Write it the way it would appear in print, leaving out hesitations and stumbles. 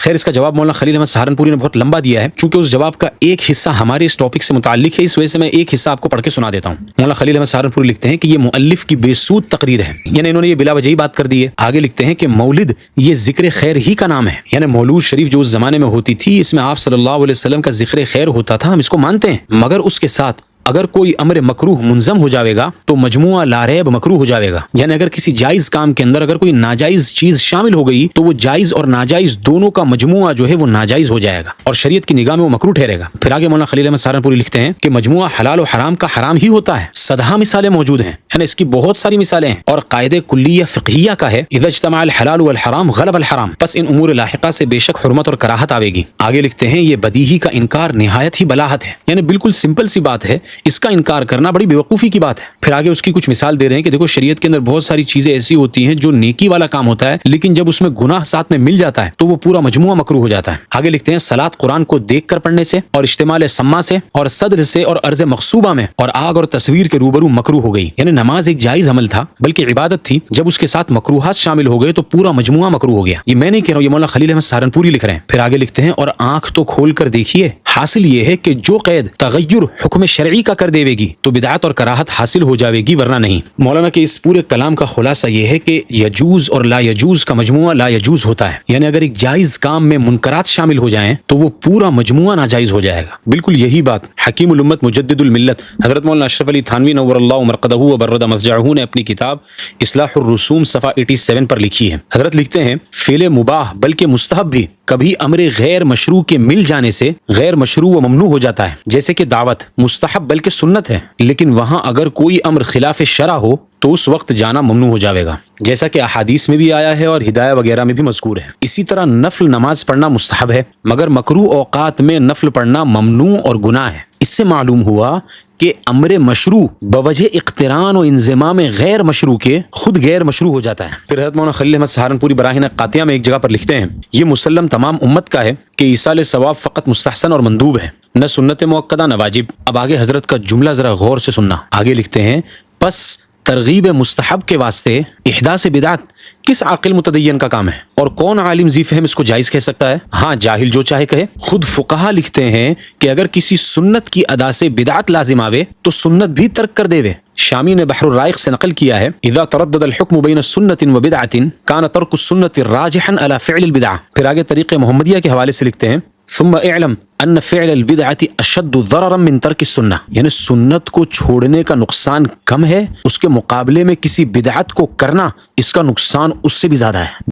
خیر اس کا جواب مولانا خلیل احمد سہارنپوری نے بہت لمبا دیا ہے، چونکہ اس جواب کا ایک حصہ ہمارے اس ٹاپک سے متعلق ہے، اس وجہ سے میں ایک حصہ آپ کو پڑھ کے سنا دیتا ہوں۔ مولانا خلیل احمد سہارنپوری لکھتے ہیں کہ یہ مؤلف کی بے سود تقریر ہے، یعنی انہوں نے یہ بلا وجہ ہی بات کر دی ہے۔ آگے لکھتے ہیں کہ مولد یہ ذکر خیر ہی کا نام ہے، یعنی مولود شریف جو اس زمانے میں ہوتی تھی، اس میں آپ صلی اللہ علیہ وسلم کا ذکر خیر ہوتا تھا، ہم اس کو مانتے ہیں، مگر اس کے ساتھ اگر کوئی امر مکروہ منظم ہو جاوے گا تو مجموعہ لا ریب مکروہ ہو جاوے گا، یعنی اگر کسی جائز کام کے اندر اگر کوئی ناجائز چیز شامل ہو گئی تو وہ جائز اور ناجائز دونوں کا مجموعہ جو ہے وہ ناجائز ہو جائے گا اور شریعت کی نگاہ میں وہ مکروہ ٹھہرے گا۔ پھر آگے مولانا خلیل احمد سہارنپوری لکھتے ہیں کہ مجموعہ حلال و حرام کا حرام ہی ہوتا ہے، صدہا مثالیں موجود ہیں، یعنی اس کی بہت ساری مثالیں ہیں، اور قاعدہ کلیہ فقہیہ کا ہے اذا اجتمع الحلال والحرام غلب الحرام، پس ان امور لاحقہ سے بے شک حرمت اور کراہت آوے گی۔ آگے لکھتے ہیں یہ بدیہی کا انکار نہایت ہی بلاہت ہے، یعنی بالکل سمپل سی بات ہے، اس کا انکار کرنا بڑی بیوقوفی کی بات ہے۔ پھر آگے اس کی کچھ مثال دے رہے ہیں کہ دیکھو شریعت کے اندر بہت ساری چیزیں ایسی ہوتی ہیں جو نیکی والا کام ہوتا ہے، لیکن جب اس میں گناہ ساتھ میں مل جاتا ہے تو وہ پورا مجموعہ مکروہ ہو جاتا ہے۔ آگے لکھتے ہیں صلاۃ قرآن کو دیکھ کر پڑھنے سے اور اشتمال سما سے اور صدر سے اور عرض مغصوبہ میں اور آگ اور تصویر کے روبرو مکروہ ہو گئی، یعنی نماز ایک جائز عمل تھا بلکہ عبادت تھی، جب اس کے ساتھ مکروہات شامل ہو گئے تو پورا مجموعہ مکروہ ہو گیا۔ یہ میں نہیں کہہ رہا ہوں، یہ مولانا خلیل احمد سہارنپوری لکھ رہے ہیں۔ پھر آگے لکھتے ہیں اور آنکھ تو کھول کر دیکھیے، حاصل یہ ہے کہ جو قید تغیر حکم شرعی کا کر دے گی تو بدعت اور کراہت حاصل ہو جاوے گی ورنہ نہیں۔ مولانا کے اس پورے کلام کا خلاصہ یہ ہے کہ یجوز اور لا یجوز کا مجموعہ لا یجوز ہوتا ہے، یعنی اگر ایک جائز کام میں منکرات شامل ہو جائیں تو وہ پورا مجموعہ ناجائز ہو جائے گا۔ بالکل یہی بات حکیم الامت مجدد الملت حضرت مولانا اشرف علی تھانوی نور اللہ مرقدہ وبرد مضجعہ نے اپنی کتاب اصلاح الرسوم صفحہ 87 پر لکھی ہے۔ حضرت لکھتے ہیں فعل مباح بلکہ مستحب بھی کبھی امر غیر مشروع کے مل جانے سے غیر مشروع و ممنوع ہو جاتا ہے، جیسے کہ دعوت مستحب بلکہ سنت ہے، لیکن وہاں اگر کوئی امر خلاف شرع ہو تو اس وقت جانا ممنوع ہو جاوے گا، جیسا کہ احادیث میں بھی آیا ہے اور ہدایہ وغیرہ میں بھی مذکور ہے۔ اسی طرح نفل نماز پڑھنا مستحب ہے، مگر مکروہ اوقات میں نفل پڑھنا ممنوع اور گناہ ہے۔ اس سے معلوم ہوا کہ امر مشروع بوجہ اقتران و انضمام غیر مشروع کے خود غیر مشروع ہو جاتا ہے۔ پھر حضرت مولانا خلیل احمد سہارنپوری براہین قاطعہ میں ایک جگہ پر لکھتے ہیں یہ مسلم تمام امت کا ہے کہ ایصال ثواب فقط مستحسن اور مندوب ہے، نہ سنت موقدہ نہ واجب۔ اب آگے حضرت کا جملہ ذرا غور سے سننا۔ آگے لکھتے ہیں پس ترغیب مستحب کے واسطے احداث بدعت کس عاقل متدین کا کام ہے، اور کون عالم ذی فہم اس کو جائز کہہ سکتا ہے؟ ہاں جاہل جو چاہے کہے۔ خود فقہا لکھتے ہیں کہ اگر کسی سنت کی ادا سے بدعت لازم آوے تو سنت بھی ترک کر دے وے۔ شامی نے بحر الرائق سے نقل کیا ہے اذا تردد الحکم بین سنت و بدعت کان ترک السنت راجحا علی فعل البدعہ۔ پھر آگے طریق محمدیہ کے حوالے سے لکھتے ہیں ثم اعلم ان فعل البدعة اشد ضررا من ترک السنہ، یعنی سنت کو چھوڑنے کا نقصان کم ہے، اس کے مقابلے میں کسی بدعت کو کرنا اس کا نقصان اس سے بھی زیادہ ہے۔